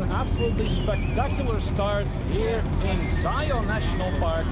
an absolutely spectacular start here in Zion National Park.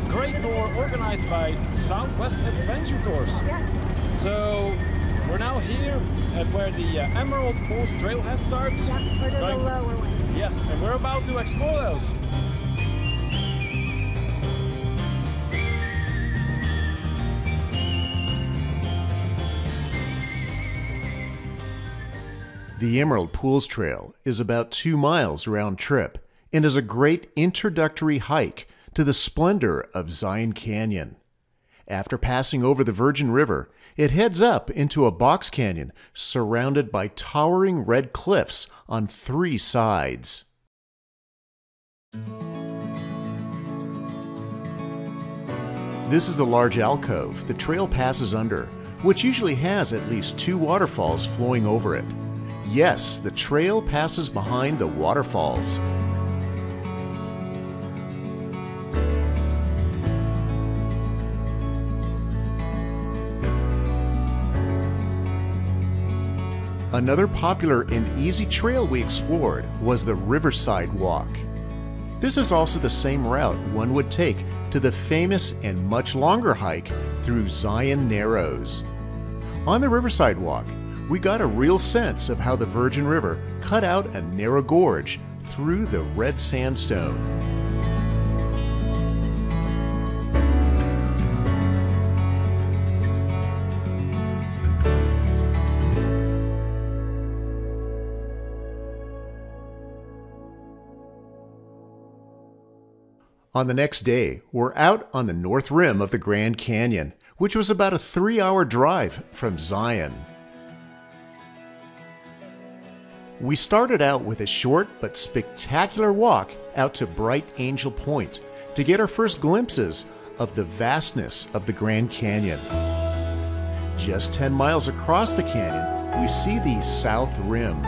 Great tour organized by Southwest Adventure Tours. Yes. So we're now here at where the Emerald Pools trailhead starts. Yeah, or the lower one. Yes, and we're about to explore those. The Emerald Pools Trail is about 2 miles round trip and is a great introductory hike to the splendor of Zion Canyon. After passing over the Virgin River, it heads up into a box canyon surrounded by towering red cliffs on 3 sides. This is the large alcove the trail passes under, which usually has at least 2 waterfalls flowing over it. Yes, the trail passes behind the waterfalls. Another popular and easy trail we explored was the Riverside Walk. This is also the same route one would take to the famous and much longer hike through Zion Narrows. On the Riverside Walk, we got a real sense of how the Virgin River cut out a narrow gorge through the red sandstone. On the next day, we're out on the north rim of the Grand Canyon, which was about a 3-hour drive from Zion. We started out with a short but spectacular walk out to Bright Angel Point to get our first glimpses of the vastness of the Grand Canyon. Just 10 miles across the canyon, we see the South Rim.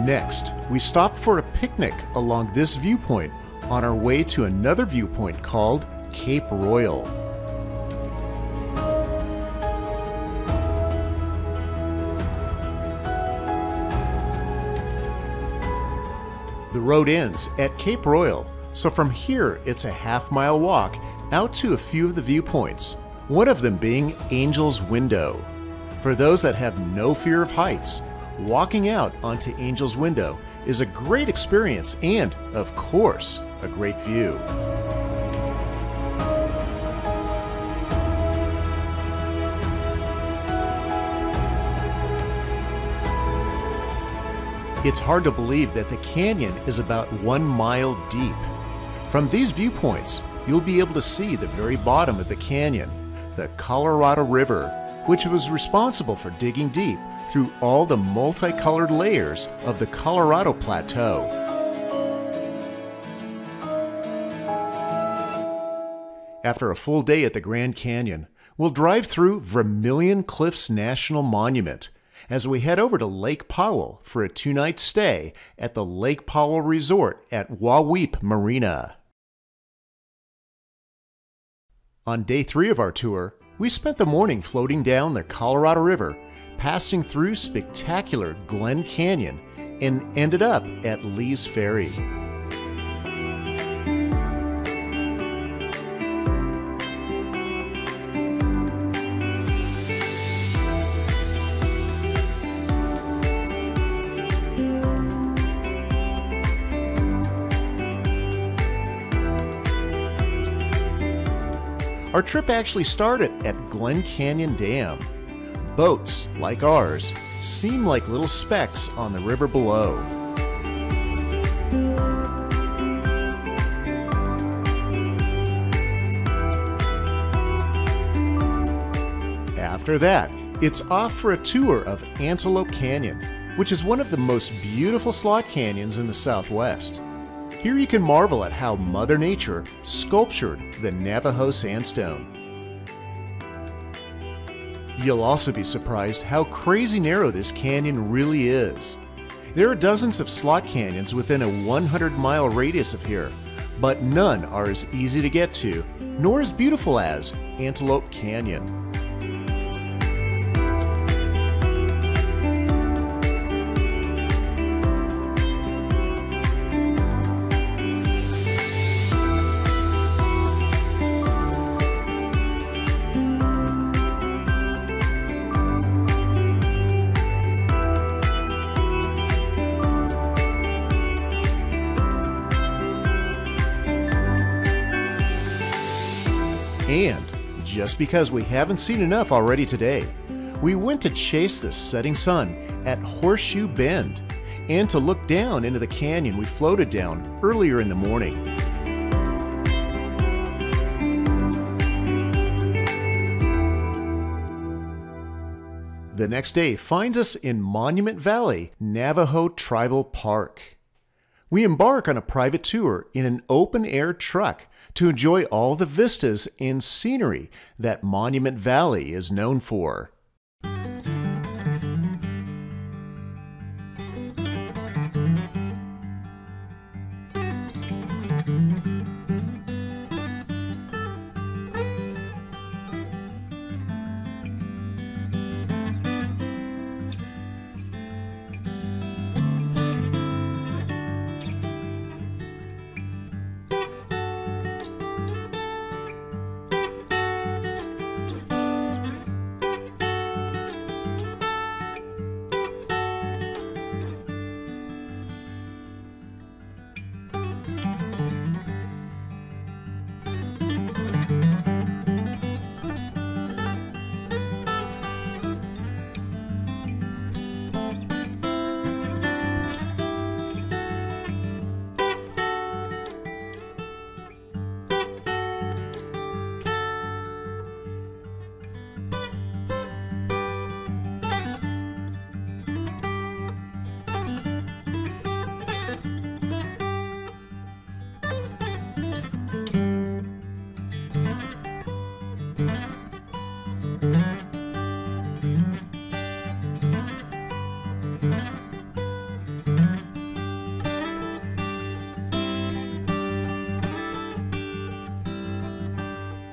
Next, we stopped for a picnic along this viewpoint on our way to another viewpoint called Cape Royal. The road ends at Cape Royal, so from here it's a half-mile walk out to a few of the viewpoints, one of them being Angel's Window. For those that have no fear of heights, walking out onto Angel's Window is a great experience and, of course, a great view. It's hard to believe that the canyon is about 1 mile deep. From these viewpoints, you'll be able to see the very bottom of the canyon, the Colorado River, which was responsible for digging deep through all the multicolored layers of the Colorado Plateau. After a full day at the Grand Canyon, we'll drive through Vermilion Cliffs National Monument as we head over to Lake Powell for a 2-night stay at the Lake Powell Resort at Wahweap Marina. On day 3 of our tour, we spent the morning floating down the Colorado River, passing through spectacular Glen Canyon, and ended up at Lee's Ferry. Our trip actually started at Glen Canyon Dam. Boats, like ours, seem like little specks on the river below. After that, it's off for a tour of Antelope Canyon, which is one of the most beautiful slot canyons in the Southwest. Here you can marvel at how Mother Nature sculptured the Navajo sandstone. You'll also be surprised how crazy narrow this canyon really is. There are dozens of slot canyons within a 100-mile radius of here, but none are as easy to get to, nor as beautiful as Antelope Canyon. And just because we haven't seen enough already today, we went to chase the setting sun at Horseshoe Bend and to look down into the canyon we floated down earlier in the morning. The next day finds us in Monument Valley, Navajo Tribal Park. We embark on a private tour in an open-air truck to enjoy all the vistas and scenery that Monument Valley is known for.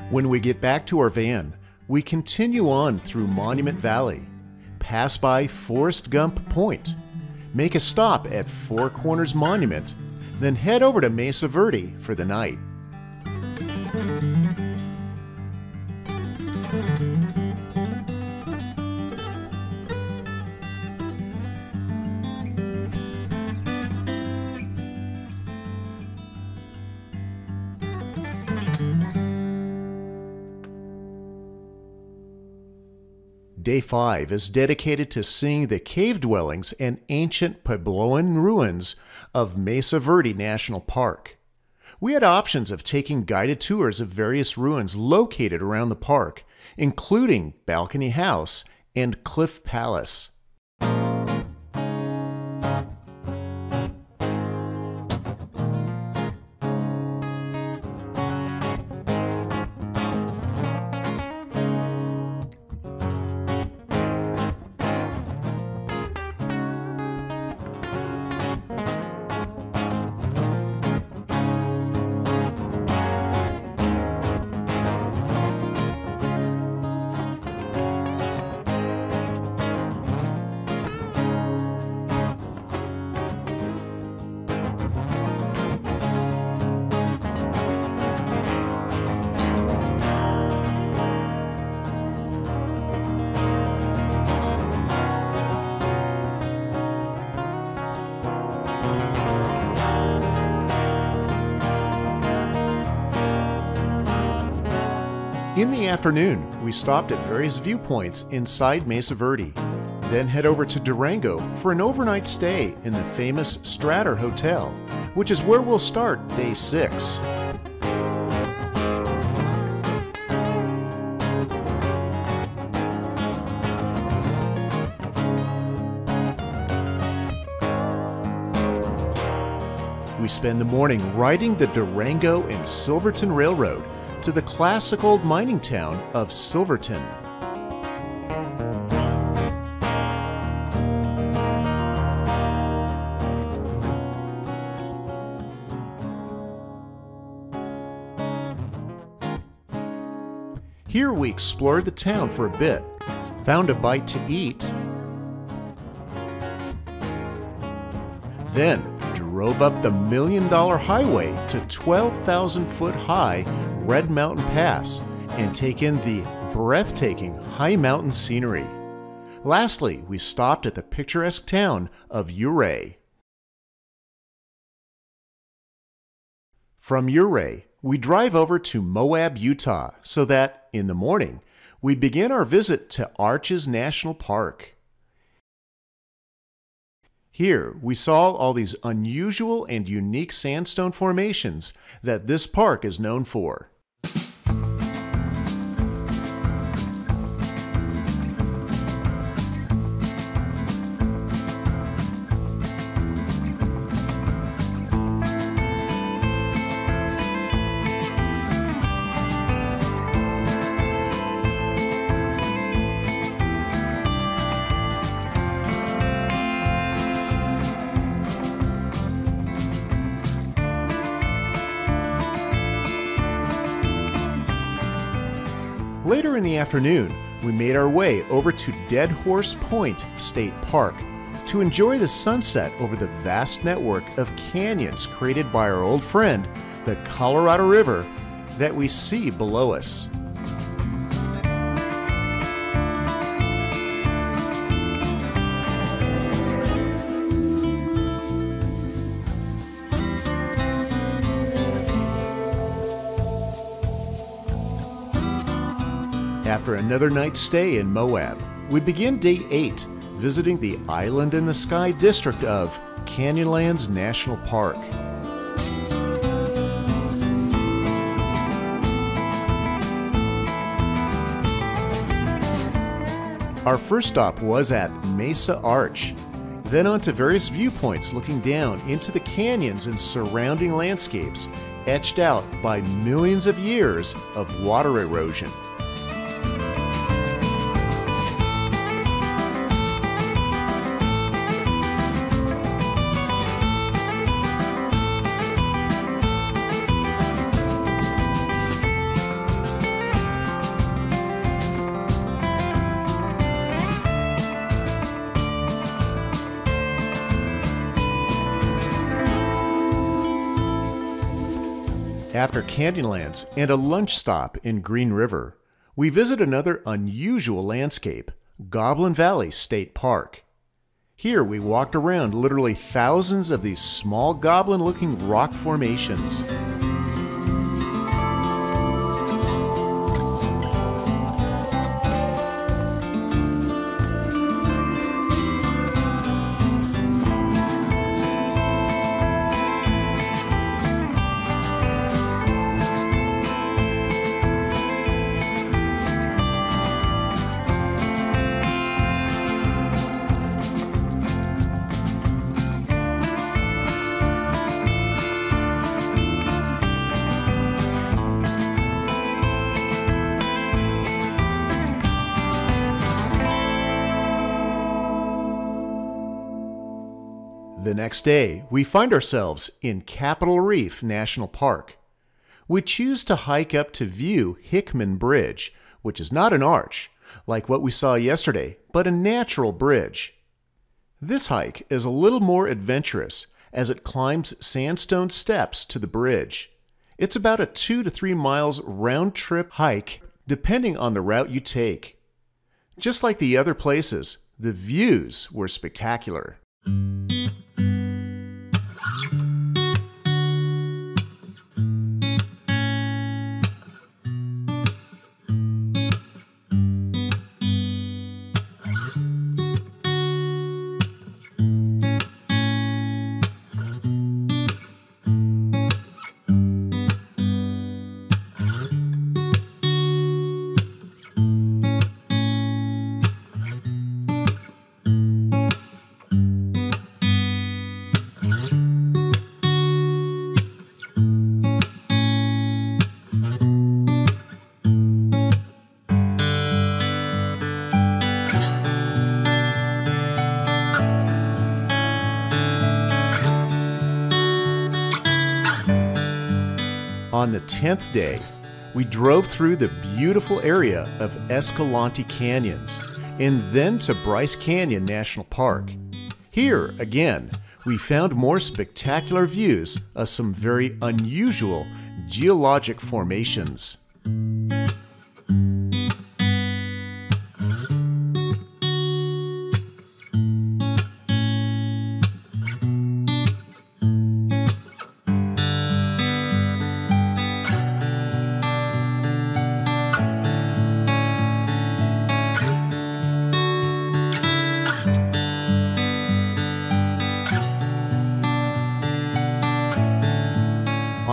When we get back to our van, we continue on through Monument Valley, pass by Forrest Gump Point, make a stop at Four Corners Monument, then head over to Mesa Verde for the night. Day 5 is dedicated to seeing the cave dwellings and ancient Puebloan ruins of Mesa Verde National Park. We had options of taking guided tours of various ruins located around the park, including Balcony House and Cliff Palace. In the afternoon, we stopped at various viewpoints inside Mesa Verde, then head over to Durango for an overnight stay in the famous Strater Hotel, which is where we'll start day 6. We spend the morning riding the Durango and Silverton Railroad to the classic old mining town of Silverton. Here we explored the town for a bit, found a bite to eat, then drove up the $1 Million Highway to 12,000-foot high Red Mountain Pass and take in the breathtaking high mountain scenery. Lastly, we stopped at the picturesque town of Ouray. From Ouray, we drive over to Moab, Utah, so that, in the morning, we begin our visit to Arches National Park. Here, we saw all these unusual and unique sandstone formations that this park is known for. Later in the afternoon, we made our way over to Dead Horse Point State Park to enjoy the sunset over the vast network of canyons created by our old friend, the Colorado River, that we see below us. After another night's stay in Moab, we begin day 8, visiting the Island in the Sky district of Canyonlands National Park. Our first stop was at Mesa Arch, then on to various viewpoints looking down into the canyons and surrounding landscapes etched out by millions of years of water erosion. After Canyonlands and a lunch stop in Green River, we visit another unusual landscape, Goblin Valley State Park. Here we walked around literally thousands of these small goblin-looking rock formations. The next day, we find ourselves in Capitol Reef National Park. We choose to hike up to view Hickman Bridge, which is not an arch, like what we saw yesterday, but a natural bridge. This hike is a little more adventurous as it climbs sandstone steps to the bridge. It's about a 2 to 3 miles round-trip hike, depending on the route you take. Just like the other places, the views were spectacular. On the 10th day, we drove through the beautiful area of Escalante Canyons and then to Bryce Canyon National Park. Here, again, we found more spectacular views of some very unusual geologic formations.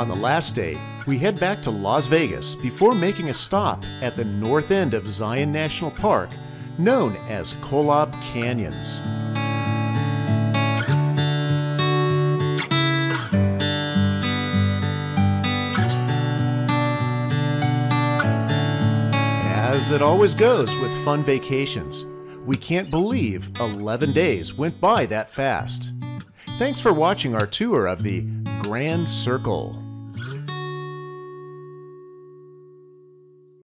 On the last day, we head back to Las Vegas before making a stop at the north end of Zion National Park, known as Kolob Canyons. As it always goes with fun vacations, we can't believe 11 days went by that fast. Thanks for watching our tour of the Grand Circle.